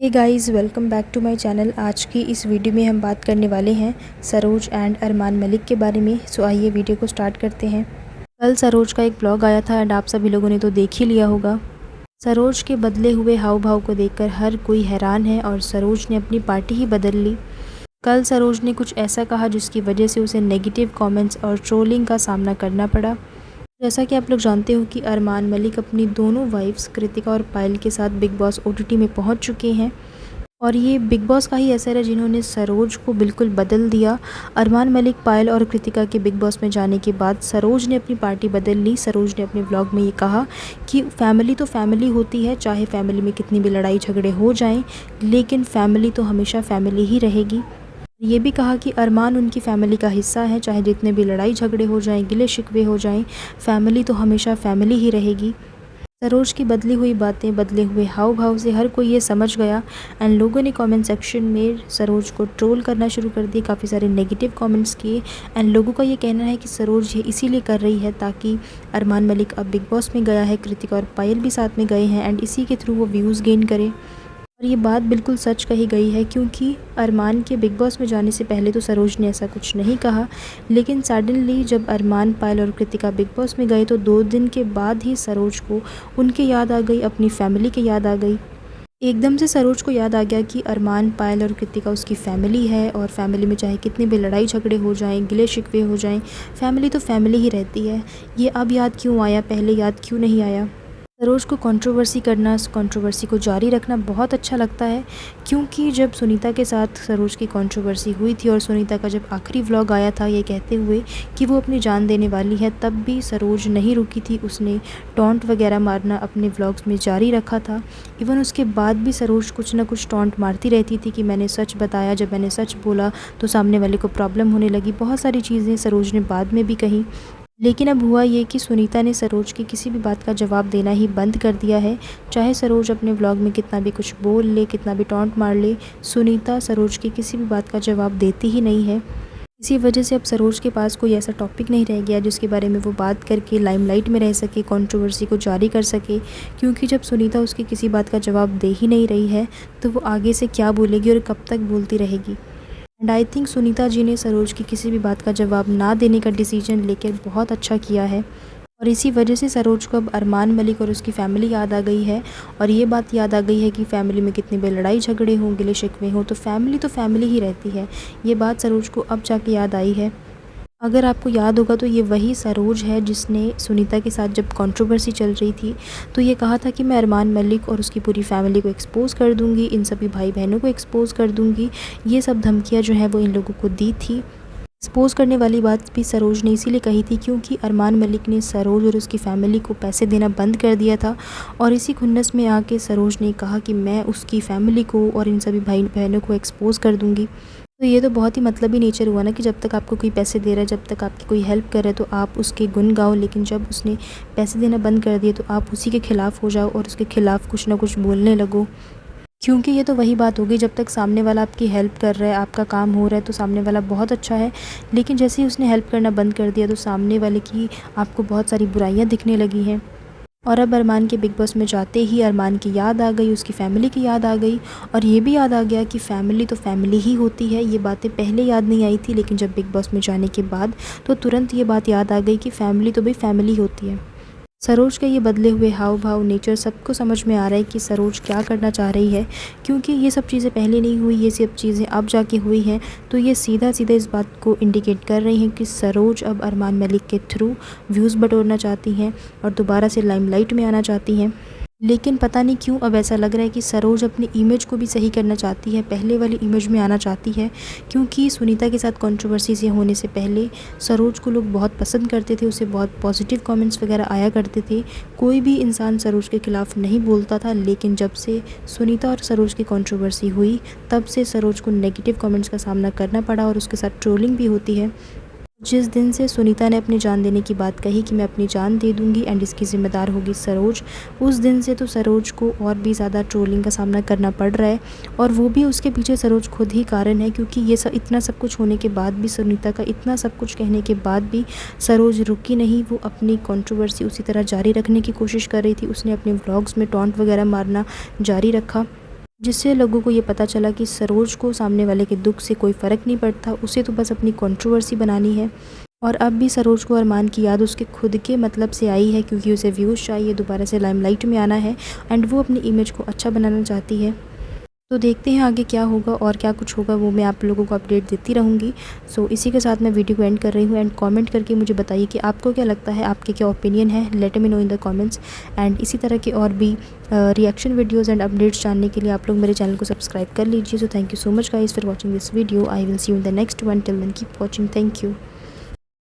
Hey guys, welcome back to my channel. आज की इस वीडियो में हम बात करने वाले हैं सरोज एंड अरमान मलिक के बारे में। सो आइए वीडियो को स्टार्ट करते हैं। कल सरोज का एक ब्लॉग आया था एंड आप सभी लोगों ने तो देख ही लिया होगा। सरोज के बदले हुए हाव भाव को देखकर हर कोई हैरान है और सरोज ने अपनी पार्टी ही बदल ली। कल सरोज ने कुछ ऐसा कहा जिसकी वजह से उसे नेगेटिव कमेंट्स और ट्रोलिंग का सामना करना पड़ा। जैसा कि आप लोग जानते हो कि अरमान मलिक अपनी दोनों वाइफ्स कृतिका और पायल के साथ बिग बॉस ओटीटी में पहुंच चुके हैं और ये बिग बॉस का ही असर है जिन्होंने सरोज को बिल्कुल बदल दिया। अरमान मलिक, पायल और कृतिका के बिग बॉस में जाने के बाद सरोज ने अपनी पार्टी बदल ली। सरोज ने अपने व्लॉग में ये कहा कि फैमिली तो फैमिली होती है, चाहे फैमिली में कितनी भी लड़ाई झगड़े हो जाएं, लेकिन फैमिली तो हमेशा फैमिली ही रहेगी। ये भी कहा कि अरमान उनकी फैमिली का हिस्सा है, चाहे जितने भी लड़ाई झगड़े हो जाएं, गिले शिकवे हो जाएं, फैमिली तो हमेशा फैमिली ही रहेगी। सरोज की बदली हुई बातें, बदले हुए हाव भाव से हर कोई ये समझ गया एंड लोगों ने कमेंट सेक्शन में सरोज को ट्रोल करना शुरू कर दिए। काफ़ी सारे नेगेटिव कमेंट्स किए एंड लोगों का ये कहना है कि सरोज ये इसीलिए कर रही है ताकि अरमान मलिक अब बिग बॉस में गया है, कृतिका और पायल भी साथ में गए हैं एंड इसी के थ्रू वो व्यूज़ गेन करे। और ये बात बिल्कुल सच कही गई है क्योंकि अरमान के बिग बॉस में जाने से पहले तो सरोज ने ऐसा कुछ नहीं कहा, लेकिन सडनली जब अरमान, पायल और कृतिका बिग बॉस में गए तो 2 दिन के बाद ही सरोज को उनके याद आ गई, अपनी फैमिली की याद आ गई। एकदम से सरोज को याद आ गया कि अरमान, पायल और कृतिका उसकी फ़ैमिली है और फैमिली में चाहे कितने भी लड़ाई झगड़े हो जाएं, गिले शिकवे हो जाएं, फैमिली तो फैमिली ही रहती है। ये अब याद क्यों आया, पहले याद क्यों नहीं आया। सरोज को कंट्रोवर्सी करना, उस कंट्रोवर्सी को जारी रखना बहुत अच्छा लगता है क्योंकि जब सुनीता के साथ सरोज की कंट्रोवर्सी हुई थी और सुनीता का जब आखिरी व्लॉग आया था ये कहते हुए कि वो अपनी जान देने वाली है, तब भी सरोज नहीं रुकी थी। उसने टॉन्ट वगैरह मारना अपने व्लॉग्स में जारी रखा था। इवन उसके बाद भी सरोज कुछ ना कुछ टॉन्ट मारती रहती थी कि मैंने सच बताया, जब मैंने सच बोला तो सामने वाले को प्रॉब्लम होने लगी। बहुत सारी चीज़ें सरोज ने बाद में भी कही, लेकिन अब हुआ ये कि सुनीता ने सरोज की किसी भी बात का जवाब देना ही बंद कर दिया है। चाहे सरोज अपने व्लॉग में कितना भी कुछ बोल ले, कितना भी टॉन्ट मार ले, सुनीता सरोज की किसी भी बात का जवाब देती ही नहीं है। इसी वजह से अब सरोज के पास कोई ऐसा टॉपिक नहीं रह गया जिसके बारे में वो बात करके लाइमलाइट में रह सके, कंट्रोवर्सी को जारी कर सके, क्योंकि जब सुनीता उसकी किसी बात का जवाब दे ही नहीं रही है तो वो आगे से क्या बोलेगी और कब तक बोलती रहेगी। And I think Sunita ji ने सरोज की किसी भी बात का जवाब ना देने का डिसीजन लेकर बहुत अच्छा किया है और इसी वजह से सरोज को अब अरमान मलिक और उसकी फ़ैमिली याद आ गई है और ये बात याद आ गई है कि फ़ैमिली में कितने भी लड़ाई झगड़े हों, गिले शिकवे हों, तो फैमिली ही रहती है। ये बात सरोज को अब जाके याद आई है। अगर आपको याद होगा तो ये वही सरोज है जिसने सुनीता के साथ जब कंट्रोवर्सी चल रही थी तो ये कहा था कि मैं अरमान मलिक और उसकी पूरी फैमिली को एक्सपोज़ कर दूंगी, इन सभी भाई बहनों को एक्सपोज़ कर दूंगी। ये सब धमकियां जो है वो इन लोगों को दी थी। एक्सपोज़ करने वाली बात भी सरोज ने इसीलिए कही थी क्योंकि अरमान मलिक ने सरोज और उसकी फ़ैमिली को पैसे देना बंद कर दिया था और इसी खुन्नस में आके सरोज ने कहा कि मैं उसकी फ़ैमिली को और इन सभी भाई बहनों को एक्सपोज़ कर दूंगी। तो ये तो बहुत ही मतलबी नेचर हुआ ना कि जब तक आपको कोई पैसे दे रहा है, जब तक आपकी कोई हेल्प कर रहा है तो आप उसके गुण गाओ, लेकिन जब उसने पैसे देना बंद कर दिए तो आप उसी के ख़िलाफ़ हो जाओ और उसके ख़िलाफ़ कुछ ना कुछ बोलने लगो। क्योंकि ये तो वही बात होगी, जब तक सामने वाला आपकी हेल्प कर रहा है, आपका काम हो रहा है तो सामने वाला बहुत अच्छा है, लेकिन जैसे ही उसने हेल्प करना बंद कर दिया तो सामने वाले की आपको बहुत सारी बुराइयाँ दिखने लगी हैं। और अब अरमान के बिग बॉस में जाते ही अरमान की याद आ गई, उसकी फ़ैमिली की याद आ गई और ये भी याद आ गया कि फ़ैमिली तो फ़ैमिली ही होती है। ये बातें पहले याद नहीं आई थी, लेकिन जब बिग बॉस में जाने के बाद तो तुरंत ये बात याद आ गई कि फ़ैमिली तो भाई फ़ैमिली होती है। सरोज के ये बदले हुए हाव भाव, नेचर सबको समझ में आ रहा है कि सरोज क्या करना चाह रही है, क्योंकि ये सब चीज़ें पहले नहीं हुई, ये सब चीज़ें अब जाके हुई हैं। तो ये सीधा सीधा इस बात को इंडिकेट कर रही हैं कि सरोज अब अरमान मलिक के थ्रू व्यूज़ बटोरना चाहती हैं और दोबारा से लाइमलाइट में आना चाहती हैं। लेकिन पता नहीं क्यों अब ऐसा लग रहा है कि सरोज अपनी इमेज को भी सही करना चाहती है, पहले वाली इमेज में आना चाहती है, क्योंकि सुनीता के साथ कंट्रोवर्सी से होने से पहले सरोज को लोग बहुत पसंद करते थे, उसे बहुत पॉजिटिव कमेंट्स वगैरह आया करते थे, कोई भी इंसान सरोज के ख़िलाफ़ नहीं बोलता था। लेकिन जब से सुनीता और सरोज की कंट्रोवर्सी हुई तब से सरोज को नेगेटिव कमेंट्स का सामना करना पड़ा और उसके साथ ट्रोलिंग भी होती है। जिस दिन से सुनीता ने अपनी जान देने की बात कही कि मैं अपनी जान दे दूंगी एंड इसकी ज़िम्मेदार होगी सरोज, उस दिन से तो सरोज को और भी ज़्यादा ट्रोलिंग का सामना करना पड़ रहा है और वो भी उसके पीछे सरोज खुद ही कारण है, क्योंकि ये सब इतना सब कुछ होने के बाद भी, सुनीता का इतना सब कुछ कहने के बाद भी सरोज रुकी नहीं। वो अपनी कंट्रोवर्सी उसी तरह जारी रखने की कोशिश कर रही थी। उसने अपने व्लॉग्स में टॉन्ट वगैरह मारना जारी रखा जिससे लोगों को ये पता चला कि सरोज को सामने वाले के दुख से कोई फ़र्क नहीं पड़ता, उसे तो बस अपनी कंट्रोवर्सी बनानी है। और अब भी सरोज को अरमान की याद उसके खुद के मतलब से आई है, क्योंकि उसे व्यूज़ चाहिए, दोबारा से लाइमलाइट में आना है एंड वो अपनी इमेज को अच्छा बनाना चाहती है। तो देखते हैं आगे क्या होगा और क्या कुछ होगा, वो मैं आप लोगों को अपडेट देती रहूँगी। सो इसी के साथ मैं वीडियो को एंड कर रही हूँ एंड कमेंट करके मुझे बताइए कि आपको क्या लगता है, आपके क्या ओपिनियन है, let me know in the comments. And इसी तरह के और भी रिएक्शन वीडियोज़ एंड अपडेट्स जानने के लिए आप लोग मेरे चैनल को सब्सक्राइब कर लीजिए। So thank you so much guys for watching this video. I will see you in the next one. Till then keep watching. Thank you.